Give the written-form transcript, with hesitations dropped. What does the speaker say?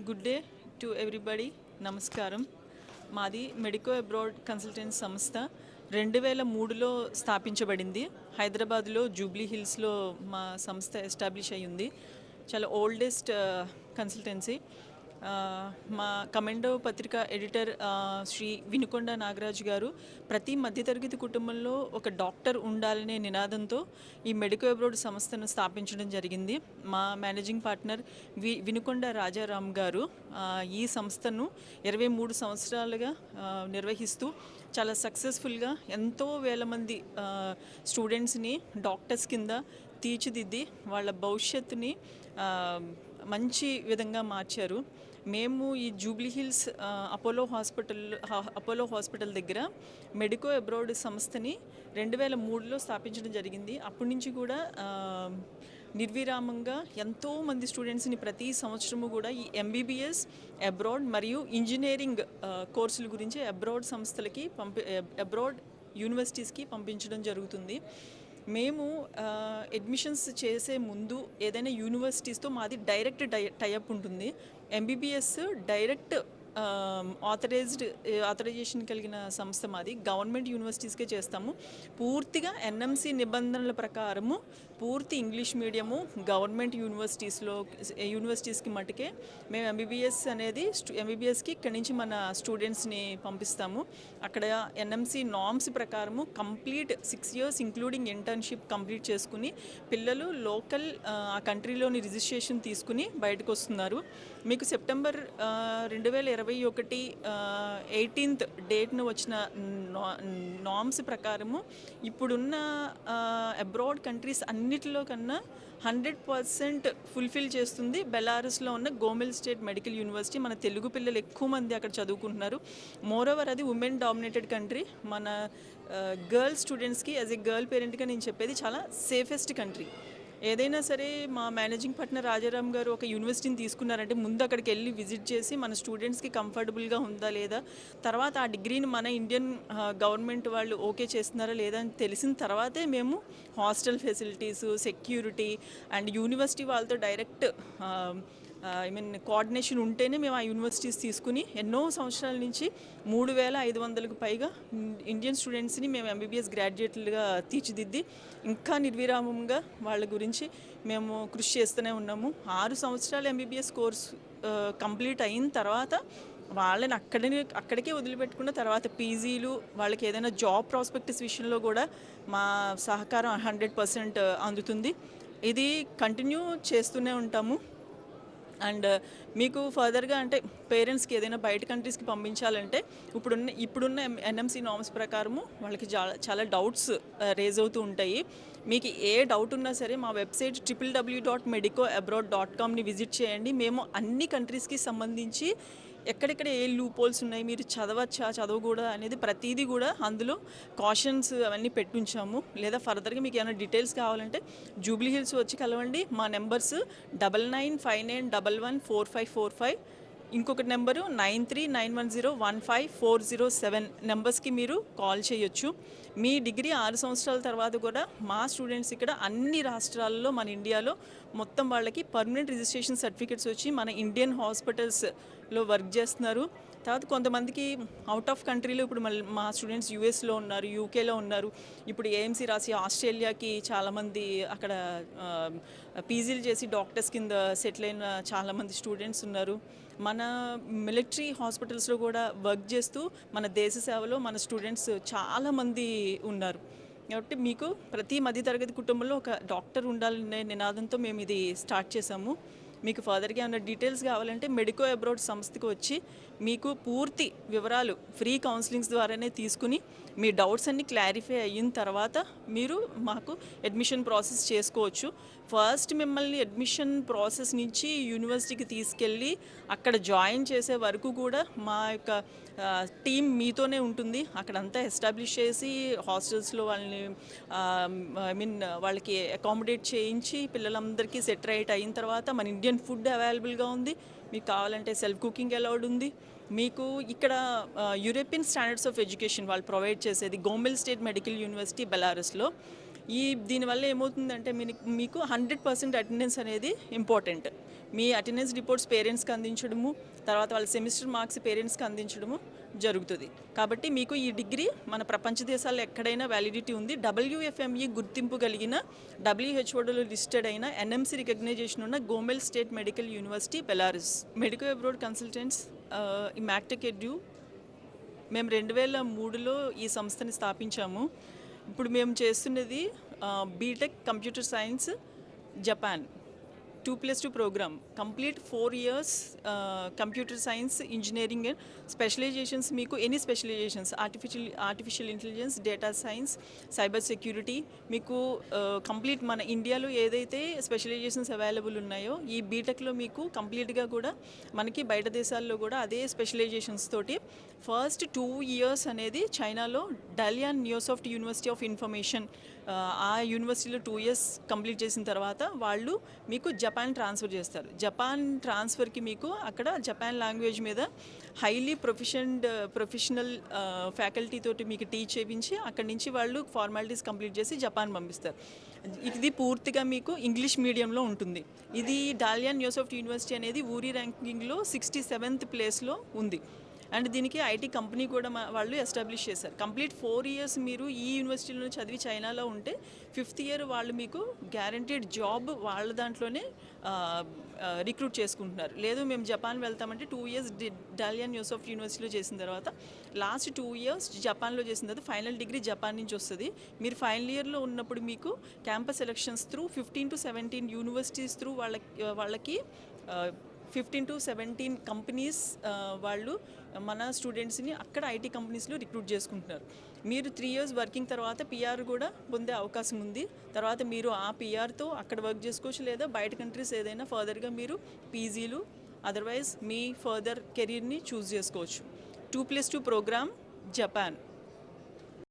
Good day to everybody. నమస్కారం. మాది medico abroad consultancy సంస్థ 2003లో స్థాపించబడింది. హైదరాబాద్లో జూబ్లీ హిల్స్లో మా సంస్థ ఎస్టాబ్లిష్ అయ్యి ఉంది. చాలా ఓల్డెస్ట్ కన్సల్టెన్సీ. మా కమెండో పత్రిక ఎడిటర్ శ్రీ వినుకొండ నాగరాజు గారు ప్రతి మధ్యతరగతి కుటుంబంలో ఒక డాక్టర్ ఉండాలనే నినాదంతో ఈ మెడికో అబ్రాడ్ సంస్థను స్థాపించడం జరిగింది. మా మేనేజింగ్ పార్ట్నర్ వినుకొండ రాజారాం గారు ఈ సంస్థను 23 సంవత్సరాలుగా నిర్వహిస్తూ చాలా సక్సెస్ఫుల్గా ఎంతో వేల మంది స్టూడెంట్స్ని డాక్టర్స్ కింద తీర్చిదిద్ది వాళ్ళ భవిష్యత్తుని మంచి విధంగా మార్చారు. మేము ఈ జూబ్లీ హిల్స్ అపోలో హాస్పిటల్ దగ్గర మెడికో అబ్రాడ్ సంస్థని 2003లో స్థాపించడం జరిగింది. అప్పటి నుంచి కూడా నిర్విరామంగా ఎంతోమంది స్టూడెంట్స్ని ప్రతి సంవత్సరము కూడా ఈ ఎంబీబీఎస్ అబ్రాడ్ మరియు ఇంజనీరింగ్ కోర్సుల గురించి అబ్రాడ్ సంస్థలకి అబ్రాడ్ యూనివర్సిటీస్కి పంపించడం జరుగుతుంది. మేము అడ్మిషన్స్ చేసే ముందు ఏదైనా యూనివర్సిటీస్తో మాది డైరెక్ట్ టైఅప్ ఉంటుంది. ఎంబీబీఎస్ డైరెక్ట్ ఆథరైజేషన్ కలిగిన సంస్థ మాది. గవర్నమెంట్ యూనివర్సిటీస్కే చేస్తాము. పూర్తిగా ఎన్ఎంసి నిబంధనల ప్రకారము పూర్తి ఇంగ్లీష్ మీడియము గవర్నమెంట్ యూనివర్సిటీస్కి మటుకే మేము ఎంబీబీఎస్కి ఇక్కడి నుంచి మన స్టూడెంట్స్ని పంపిస్తాము. అక్కడ ఎన్ఎంసి నార్మ్స్ ప్రకారము complete 6 years including internship complete చేసుకుని పిల్లలు లోకల్ ఆ కంట్రీలోని రిజిస్ట్రేషన్ తీసుకుని బయటకు వస్తున్నారు. మీకు సెప్టెంబర్ 2021 18th డేట్ను వచ్చిన నార్మ్స్ ప్రకారము ఇప్పుడున్న అబ్రాడ్ కంట్రీస్ అన్నిటిలో కన్నా 100% ఫుల్ఫిల్ చేస్తుంది బెలారస్లో ఉన్న గోమెల్ స్టేట్ మెడికల్ యూనివర్సిటీ. మన తెలుగు పిల్లలు ఎక్కువ మంది అక్కడ చదువుకుంటున్నారు. మోరోవర్ అది ఉమెన్ డామినేటెడ్ కంట్రీ. మన గర్ల్ స్టూడెంట్స్కి యాజ్ ఏ గర్ల్ పేరెంట్గా నేను చెప్పేది చాలా సేఫెస్ట్ కంట్రీ. ఏదైనా సరే మా మేనేజింగ్ పార్ట్నర్ రాజారాం గారు ఒక యూనివర్సిటీని తీసుకున్నారంటే ముందు అక్కడికి వెళ్ళి విజిట్ చేసి మన స్టూడెంట్స్కి కంఫర్టబుల్గా ఉందా లేదా, తర్వాత ఆ డిగ్రీని మన ఇండియన్ గవర్నమెంట్ వాళ్ళు ఓకే చేస్తున్నారా లేదా అని తెలిసిన తర్వాతే మేము hostel facilities, security and university వాళ్ళతో డైరెక్ట్ కోఆర్డినేషన్ ఉంటేనే మేము ఆ యూనివర్సిటీస్ తీసుకుని ఎన్నో సంవత్సరాల నుంచి 3500కు పైగా ఇండియన్ స్టూడెంట్స్ని మేము ఎంబీబీఎస్ గ్రాడ్యుయేట్లుగా తీర్చిదిద్ది ఇంకా నిర్విరామంగా వాళ్ళ గురించి మేము కృషి చేస్తూనే ఉన్నాము. 6 సంవత్సరాలు ఎంబీబీఎస్ కోర్స్ కంప్లీట్ అయిన తర్వాత వాళ్ళని అక్కడికే వదిలిపెట్టుకున్న తర్వాత పీజీలు వాళ్ళకి ఏదైనా జాబ్ ప్రాస్పెక్టస్ విషయంలో కూడా మా సహకారం 100% అందుతుంది. ఇది కంటిన్యూ చేస్తూనే ఉంటాము. అండ్ మీకు ఫర్దర్గా అంటే పేరెంట్స్కి ఏదైనా బయట కంట్రీస్కి పంపించాలంటే ఇప్పుడున్న ఎన్ఎంసి నార్మ్స్ ప్రకారము వాళ్ళకి చాలా డౌట్స్ రేజ్ అవుతూ ఉంటాయి. మీకు ఏ డౌట్ ఉన్నా సరే మా వెబ్సైట్ www.medicoabroad.comని విజిట్ చేయండి. మేము అన్ని కంట్రీస్కి సంబంధించి ఎక్కడెక్కడ ఏ లూపోల్స్ ఉన్నాయి, మీరు చదవచ్చా చదవకూడదా అనేది ప్రతిదీ కూడా అందులో కాషన్స్ అవన్నీ పెట్టుంచాము. లేదా ఫర్దర్గా మీకు ఏమైనా డీటెయిల్స్ కావాలంటే జూబ్లీ హిల్స్ వచ్చి కలవండి. మా నెంబర్స్ 9959914545, ఇంకొక నెంబరు 9391015407 నెంబర్స్కి మీరు కాల్ చేయొచ్చు. మీ డిగ్రీ 6 సంవత్సరాల తర్వాత కూడా మా స్టూడెంట్స్ ఇక్కడ అన్ని రాష్ట్రాల్లో మన ఇండియాలో మొత్తం వాళ్ళకి పర్మనెంట్ రిజిస్ట్రేషన్ సర్టిఫికేట్స్ వచ్చి మన ఇండియన్ హాస్పిటల్స్లో వర్క్ చేస్తున్నారు. తర్వాత కొంతమందికి అవుట్ ఆఫ్ కంట్రీలో ఇప్పుడు మా స్టూడెంట్స్ యూఎస్లో ఉన్నారు, యూకేలో ఉన్నారు. ఇప్పుడు ఏఎంసీ రాసి ఆస్ట్రేలియాకి చాలామంది అక్కడ పీజీలు చేసి డాక్టర్స్ కింద సెటిల్ అయిన చాలామంది స్టూడెంట్స్ ఉన్నారు. మన మిలిటరీ హాస్పిటల్స్లో కూడా వర్క్ చేస్తూ మన దేశ సేవలో మన స్టూడెంట్స్ చాలామంది ఉన్నారు. కాబట్టి మీకు ప్రతి మధ్యతరగతి కుటుంబంలో ఒక డాక్టర్ ఉండాలనే నినాదంతో మేము ఇది స్టార్ట్ చేసాము. మీకు ఫర్దర్గా ఏమైనా డీటెయిల్స్ కావాలంటే మెడికో అబ్రాడ్ సంస్థకు వచ్చి మీకు పూర్తి వివరాలు ఫ్రీ కౌన్సిలింగ్స్ ద్వారానే తీసుకుని మీ డౌట్స్ అన్నీ క్లారిఫై అయిన తర్వాత మీరు మాకు అడ్మిషన్ ప్రాసెస్ చేసుకోవచ్చు. ఫస్ట్ మిమ్మల్ని అడ్మిషన్ ప్రాసెస్ నుంచి యూనివర్సిటీకి తీసుకెళ్ళి అక్కడ జాయిన్ చేసే వరకు కూడా మా యొక్క టీం మీతోనే ఉంటుంది. అక్కడంతా ఎస్టాబ్లిష్ చేసి హాస్టల్స్లో వాళ్ళని వాళ్ళకి అకామిడేట్ చేయించి పిల్లలందరికీ సెట్ రైట్ అయిన తర్వాత మన ఇండియన్ ఫుడ్ అవైలబుల్గా ఉంది. మీకు కావాలంటే సెల్ఫ్ కుకింగ్ అలౌడ్ ఉంది. మీకు ఇక్కడ యూరోపియన్ స్టాండర్డ్స్ ఆఫ్ ఎడ్యుకేషన్ వాళ్ళు ప్రొవైడ్ చేసేది గోమెల్ స్టేట్ మెడికల్ యూనివర్సిటీ బెలారస్లో. దీనివల్ల ఏమవుతుందంటే మీకు 100% అటెండెన్స్ అనేది ఇంపార్టెంట్. మీ అటెండెన్స్ రిపోర్ట్స్ పేరెంట్స్కి అందించడము, తర్వాత వాళ్ళ సెమిస్టర్ మార్క్స్ పేరెంట్స్కి అందించడము జరుగుతుంది. కాబట్టి మీకు ఈ డిగ్రీ మన ప్రపంచ దేశాల్లో ఎక్కడైనా వ్యాలిడిటీ ఉంది. WFME గుర్తింపు కలిగిన WHOలో లిస్టెడ్ అయిన NMC రికగ్నైజేషన్ ఉన్న Gomel state medical university Belarus. Medico abroad consultants ఈ మ్యాక్టెక్ ఎడ్యూ మేము 2003లో ఈ సంస్థని స్థాపించాము. ఇప్పుడు మేము చేస్తున్నది BTech computer science Japan 2+2 program, complete 4 years computer science engineering and specializations. మీకు any specializations, artificial intelligence, data science, cyber security, మీకు కంప్లీట్ మన ఇండియాలో ఏదైతే స్పెషలైజేషన్స్ అవైలబుల్ ఉన్నాయో ఈ బీటెక్లో మీకు కంప్లీట్గా కూడా మనకి బయట దేశాల్లో కూడా అదే స్పెషలైజేషన్స్ తోటి. ఫస్ట్ 2 years అనేది చైనాలో డలియాన్ నియోసాఫ్ట్ యూనివర్సిటీ ఆఫ్ ఇన్ఫర్మేషన్, ఆ యూనివర్సిటీలో 2 years కంప్లీట్ చేసిన తర్వాత వాళ్ళు మీకు జపాన్ ట్రాన్స్ఫర్ చేస్తారు. జపాన్ ట్రాన్స్ఫర్కి మీకు అక్కడ జపాన్ లాంగ్వేజ్ మీద హైలీ ప్రొఫెషనల్ ఫ్యాకల్టీ తోటి మీకు టీచ్ చేయించి అక్కడి నుంచి వాళ్ళు ఫార్మాలిటీస్ కంప్లీట్ చేసి జపాన్ పంపిస్తారు. ఇది పూర్తిగా మీకు ఇంగ్లీష్ మీడియంలో ఉంటుంది. ఇది డాలియాన్ నియోసాఫ్ట్ యూనివర్సిటీ అనేది ఊరి ర్యాంకింగ్లో 67th ప్లేస్లో ఉంది. అండ్ దీనికి ఐటీ కంపెనీ కూడా వాళ్ళు ఎస్టాబ్లిష్ చేశారు. కంప్లీట్ 4 years మీరు ఈ యూనివర్సిటీలో చదివి చైనాలో ఉంటే 5th year వాళ్ళు మీకు గ్యారంటీడ్ జాబ్ వాళ్ళ దాంట్లోనే రిక్రూట్ చేసుకుంటున్నారు. లేదు మేము జపాన్ వెళ్తామంటే 2 years డాలియాన్ నియోసాఫ్ట్ యూనివర్సిటీలో చేసిన తర్వాత లాస్ట్ 2 years జపాన్లో చేసిన తర్వాత ఫైనల్ డిగ్రీ జపాన్ నుంచి వస్తుంది. మీరు ఫైనల్ ఇయర్లో ఉన్నప్పుడు మీకు campus elections through 15 to 17 universities through వాళ్ళకి 15 to 17 కంపెనీస్ వాళ్ళు మన స్టూడెంట్స్ని అక్కడ ఐటీ కంపెనీస్లో రిక్రూట్ చేసుకుంటున్నారు. మీరు 3 years వర్కింగ్ తర్వాత PR కూడా పొందే అవకాశం ఉంది. తర్వాత మీరు ఆ PRతో అక్కడ వర్క్ చేసుకోవచ్చు, లేదా బయట కంట్రీస్ ఏదైనా ఫర్దర్గా మీరు పీజీలు అదర్వైజ్ మీ ఫర్దర్ కెరీర్ని చూస్ చేసుకోవచ్చు. 2+2 ప్రోగ్రామ్ జపాన్.